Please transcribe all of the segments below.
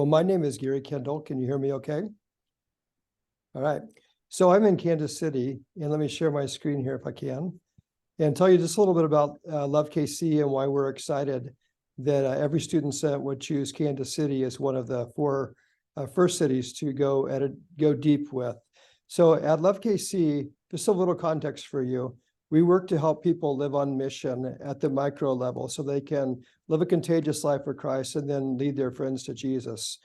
Well, my name is Gary Kendall. Can you hear me okay? All right. So I'm in Kansas City, and let me share my screen here if I can, and tell you just a little bit about Love KC and why we're excited that every student sent would choose Kansas City as one of the four first cities to go deep with. So at Love KC, just a little context for you. We work to help people live on mission at the micro level so they can live a contagious life for Christ and then lead their friends to Jesus.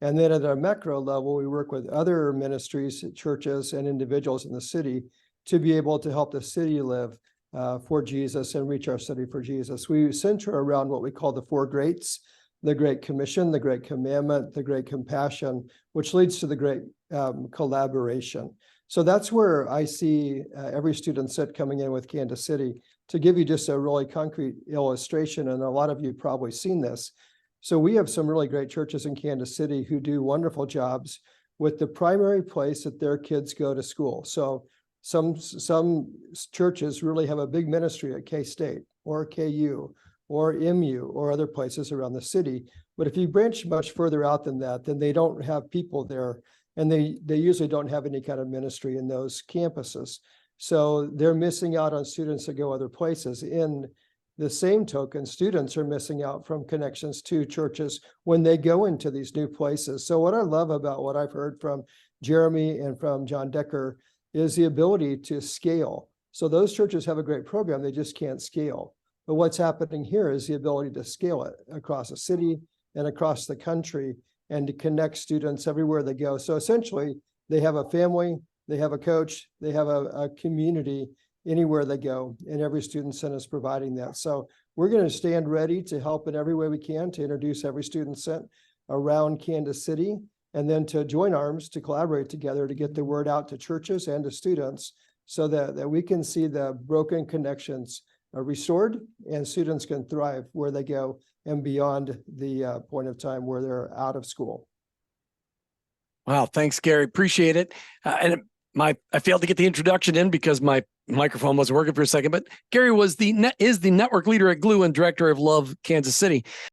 And then at a macro level, we work with other ministries, churches, and individuals in the city to be able to help the city live for Jesus and reach our city for Jesus. We center around what we call the four greats: the Great Commission, the Great Commandment, the Great Compassion, which leads to the Great Collaboration. So that's where I see every student set coming in with Kansas City. To give you just a really concrete illustration, and a lot of you probably seen this. So we have some really great churches in Kansas City who do wonderful jobs with the primary place that their kids go to school. So some churches really have a big ministry at K-State or KU or MU or other places around the city. But if you branch much further out than that, then they don't have people there, and they usually don't have any kind of ministry in those campuses. So they're missing out on students that go other places. In the same token, students are missing out from connections to churches when they go into these new places. So what I love about what I've heard from Jeremy and from John Decker is the ability to scale. So those churches have a great program, they just can't scale. But what's happening here is the ability to scale it across a city and across the country and to connect students everywhere they go. So essentially, they have a family, they have a coach, they have a community anywhere they go, and every student center is providing that. So we're going to stand ready to help in every way we can to introduce every student sent around Kansas City, and then to join arms to collaborate together to get the word out to churches and to students so that we can see the broken connections restored and students can thrive where they go and beyond the point of time where they're out of school. Wow, thanks, Gary. Appreciate it. I failed to get the introduction in because my microphone wasn't working for a second, but Gary is the network leader at Glue and director of Love Kansas City.